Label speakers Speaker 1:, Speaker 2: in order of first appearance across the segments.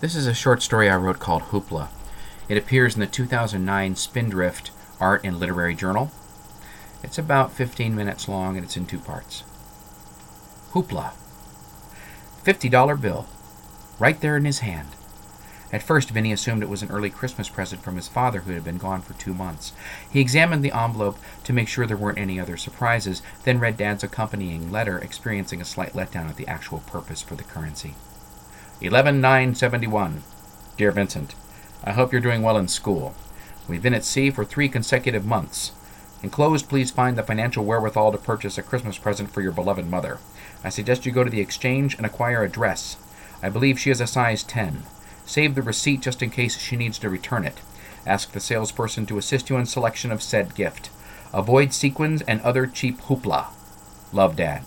Speaker 1: This is a short story I wrote called Hoopla. It appears in the 2009 Spindrift Art and Literary Journal. It's about 15 minutes long and it's in two parts. Hoopla. $50 bill. Right there in his hand. At first, Vinny assumed it was an early Christmas present from his father who had been gone for 2 months. He examined the envelope to make sure there weren't any other surprises, then read Dad's accompanying letter, experiencing a slight letdown at the actual purpose for the currency. 11/9/71. Dear Vincent, I hope you're doing well in school. We've been at sea for 3 consecutive months. Enclosed, please find the financial wherewithal to purchase a Christmas present for your beloved mother. I suggest you go to the exchange and acquire a dress. I believe she is a size 10. Save the receipt just in case she needs to return it. Ask the salesperson to assist you in selection of said gift. Avoid sequins and other cheap hoopla. Love, Dad.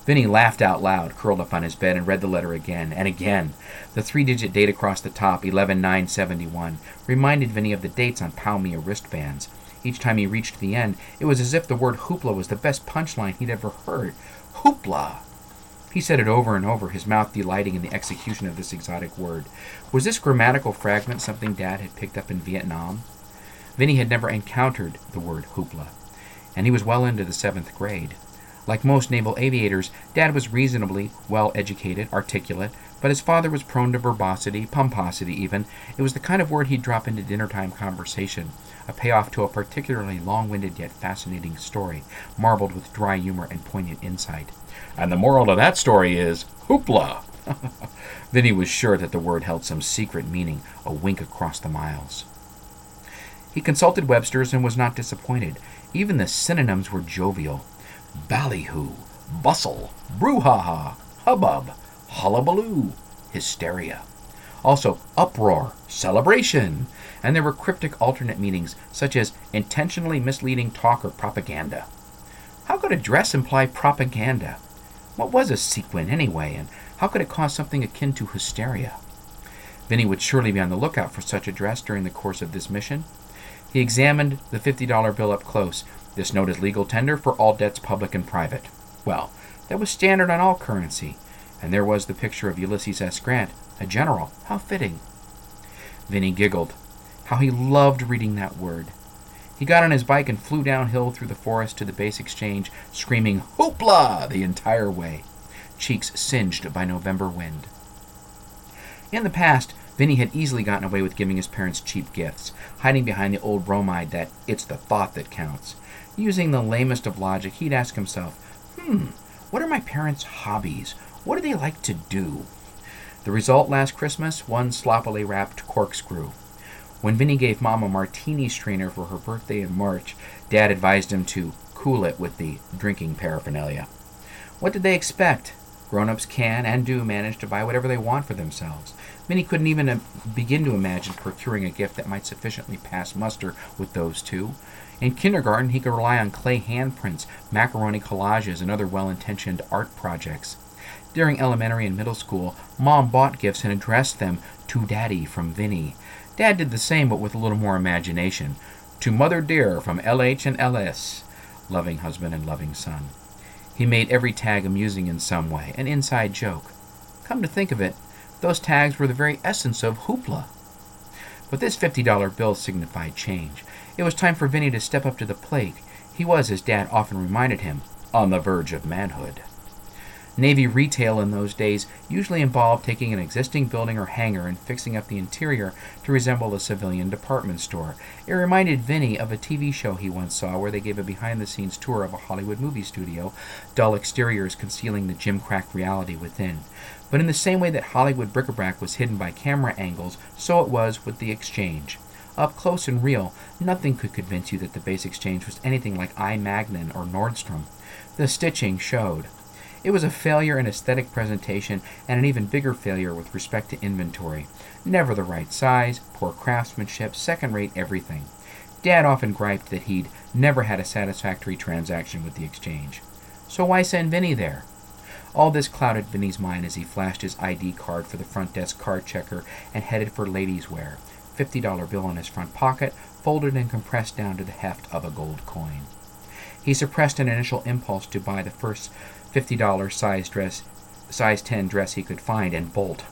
Speaker 1: Vinny laughed out loud, curled up on his bed, and read the letter again and again. The 3-digit date across the top, 11/9/71, reminded Vinny of the dates on Palmia wristbands. Each time he reached the end, it was as if the word hoopla was the best punchline he'd ever heard. Hoopla! He said it over and over, his mouth delighting in the execution of this exotic word. Was this grammatical fragment something Dad had picked up in Vietnam? Vinny had never encountered the word hoopla, and he was well into the 7th grade. Like most naval aviators, Dad was reasonably well-educated, articulate, but his father was prone to verbosity, pomposity even. It was the kind of word he'd drop into dinner-time conversation, a payoff to a particularly long-winded yet fascinating story, marbled with dry humor and poignant insight. And the moral of that story is, hoopla! Vinny was sure that the word held some secret meaning, a wink across the miles. He consulted Webster's and was not disappointed. Even the synonyms were jovial. Ballyhoo, bustle, brouhaha, hubbub, hullabaloo, hysteria. Also, uproar, celebration, and there were cryptic alternate meanings, such as intentionally misleading talk or propaganda. How could a dress imply propaganda? What was a sequin, anyway, and how could it cause something akin to hysteria? Vinny would surely be on the lookout for such a dress during the course of this mission. He examined the $50 bill up close. This note is legal tender for all debts public and private. Well, that was standard on all currency. And there was the picture of Ulysses S. Grant, a general. How fitting. Vinny giggled. How he loved reading that word. He got on his bike and flew downhill through the forest to the base exchange, screaming hoopla the entire way, cheeks singed by November wind. In the past, Vinny had easily gotten away with giving his parents cheap gifts, hiding behind the old bromide that it's the thought that counts. Using the lamest of logic, he'd ask himself, what are my parents' hobbies? What do they like to do? The result last Christmas, one sloppily wrapped corkscrew. When Vinny gave Mom a martini strainer for her birthday in March, Dad advised him to cool it with the drinking paraphernalia. What did they expect? Grown-ups can and do manage to buy whatever they want for themselves. Vinny couldn't even begin to imagine procuring a gift that might sufficiently pass muster with those two. In kindergarten, he could rely on clay handprints, macaroni collages, and other well-intentioned art projects. During elementary and middle school, Mom bought gifts and addressed them to Daddy from Vinny. Dad did the same, but with a little more imagination. To Mother Dear from LH and LS, loving husband and loving son. He made every tag amusing in some way, an inside joke. Come to think of it, those tags were the very essence of hoopla. But this $50 bill signified change. It was time for Vinny to step up to the plate. He was, as Dad often reminded him, on the verge of manhood. Navy retail in those days usually involved taking an existing building or hangar and fixing up the interior to resemble a civilian department store. It reminded Vinny of a TV show he once saw where they gave a behind-the-scenes tour of a Hollywood movie studio, dull exteriors concealing the gimcrack reality within. But in the same way that Hollywood bric-a-brac was hidden by camera angles, so it was with the exchange. Up close and real, nothing could convince you that the base exchange was anything like I. Magnin or Nordstrom. The stitching showed. It was a failure in aesthetic presentation and an even bigger failure with respect to inventory. Never the right size, poor craftsmanship, second-rate everything. Dad often griped that he'd never had a satisfactory transaction with the exchange. So why send Vinny there? All this clouded Vinny's mind as he flashed his ID card for the front desk card checker and headed for ladies' wear. $50 bill in his front pocket, folded and compressed down to the heft of a gold coin. He suppressed an initial impulse to buy the first $50 size 10 dress he could find and bolt.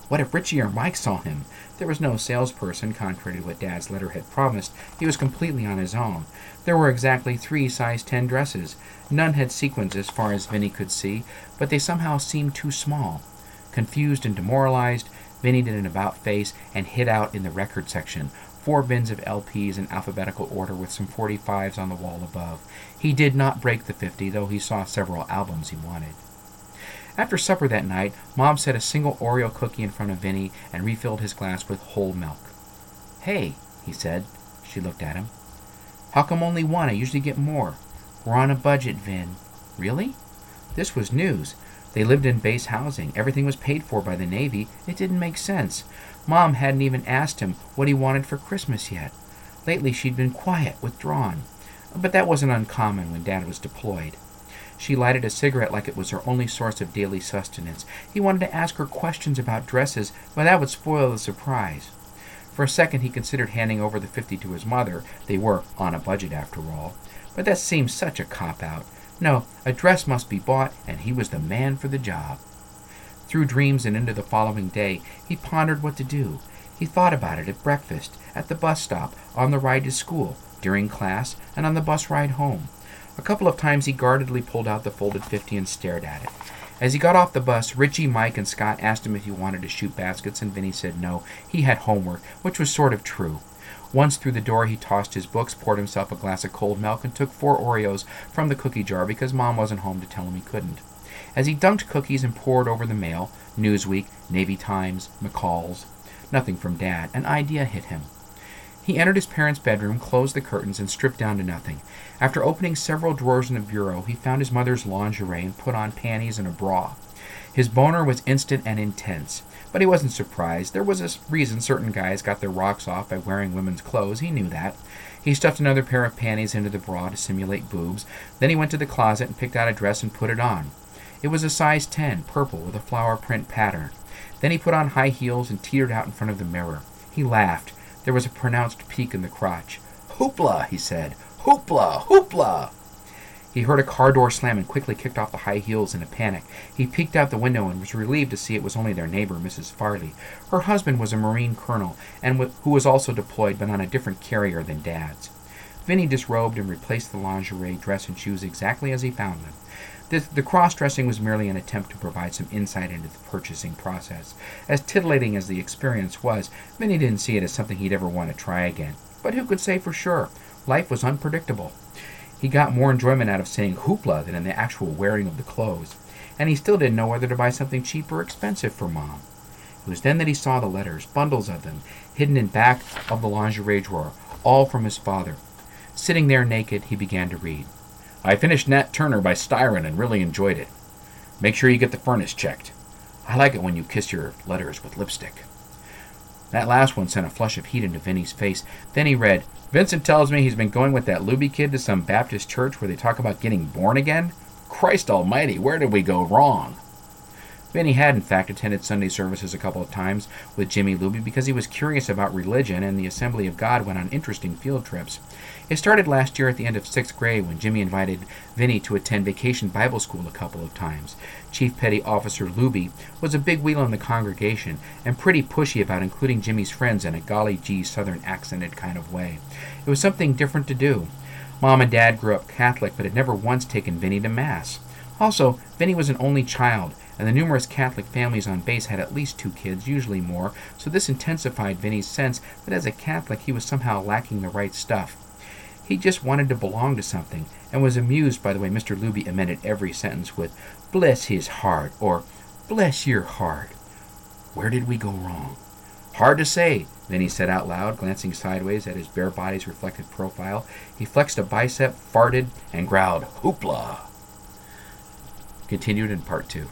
Speaker 1: What if Richie or Mike saw him? There was no salesperson, contrary to what Dad's letter had promised. He was completely on his own. There were exactly 3 size 10 dresses. None had sequins as far as Vinny could see, but they somehow seemed too small. Confused and demoralized, Vinny did an about-face and hid out in the record section. 4 bins of LPs in alphabetical order with some 45s on the wall above. He did not break the 50, though he saw several albums he wanted. After supper that night, Mom set a single Oreo cookie in front of Vinny and refilled his glass with whole milk. "Hey," he said. She looked at him. "How come only 1? I usually get more." "We're on a budget, Vin." "Really?" This was news. They lived in base housing. Everything was paid for by the Navy. It didn't make sense. Mom hadn't even asked him what he wanted for Christmas yet. Lately she'd been quiet, withdrawn. But that wasn't uncommon when Dad was deployed. She lighted a cigarette like it was her only source of daily sustenance. He wanted to ask her questions about dresses, but that would spoil the surprise. For a second he considered handing over the 50 to his mother. They were on a budget after all. But that seemed such a cop-out. No, a dress must be bought, and he was the man for the job. Through dreams and into the following day, he pondered what to do. He thought about it at breakfast, at the bus stop, on the ride to school, during class, and on the bus ride home. A couple of times he guardedly pulled out the folded 50 and stared at it. As he got off the bus, Richie, Mike, and Scott asked him if he wanted to shoot baskets, and Vinny said no. He had homework, which was sort of true. Once through the door, he tossed his books, poured himself a glass of cold milk, and took 4 Oreos from the cookie jar because Mom wasn't home to tell him he couldn't. As he dunked cookies and pored over the mail, Newsweek, Navy Times, McCall's, nothing from Dad, an idea hit him. He entered his parents' bedroom, closed the curtains, and stripped down to nothing. After opening several drawers in the bureau, he found his mother's lingerie and put on panties and a bra. His boner was instant and intense, but he wasn't surprised. There was a reason certain guys got their rocks off by wearing women's clothes. He knew that. He stuffed another pair of panties into the bra to simulate boobs. Then he went to the closet and picked out a dress and put it on. It was a size 10, purple, with a flower print pattern. Then he put on high heels and teetered out in front of the mirror. He laughed. There was a pronounced peak in the crotch. "Hoopla," he said. "Hoopla! Hoopla!" He heard a car door slam and quickly kicked off the high heels in a panic. He peeked out the window and was relieved to see it was only their neighbor, Mrs. Farley. Her husband was a Marine colonel, and who was also deployed but on a different carrier than Dad's. Vinny disrobed and replaced the lingerie, dress, and shoes exactly as he found them. The cross-dressing was merely an attempt to provide some insight into the purchasing process. As titillating as the experience was, Vinny didn't see it as something he'd ever want to try again. But who could say for sure? Life was unpredictable. He got more enjoyment out of saying hoopla than in the actual wearing of the clothes. And he still didn't know whether to buy something cheap or expensive for Mom. It was then that he saw the letters, bundles of them, hidden in back of the lingerie drawer, all from his father. Sitting there naked, he began to read. "I finished Nat Turner by Styron and really enjoyed it. Make sure you get the furnace checked. I like it when you kiss your letters with lipstick." That last one sent a flush of heat into Vinny's face. Then he read, "Vincent tells me he's been going with that Luby kid to some Baptist church where they talk about getting born again. Christ almighty, where did we go wrong?" Vinny had, in fact, attended Sunday services a couple of times with Jimmy Luby because he was curious about religion, and the Assembly of God went on interesting field trips. It started last year at the end of 6th grade when Jimmy invited Vinny to attend vacation Bible school a couple of times. Chief Petty Officer Luby was a big wheel in the congregation and pretty pushy about including Jimmy's friends in a golly gee southern accented kind of way. It was something different to do. Mom and Dad grew up Catholic but had never once taken Vinny to Mass. Also, Vinny was an only child, and the numerous Catholic families on base had at least 2 kids, usually more, so this intensified Vinny's sense that as a Catholic he was somehow lacking the right stuff. He just wanted to belong to something, and was amused by the way Mr. Luby amended every sentence with, "Bless his heart," or "Bless your heart." Where did we go wrong? Hard to say, Vinny said out loud, glancing sideways at his bare body's reflected profile. He flexed a bicep, farted, and growled, "Hoopla!" Continued in Part 2.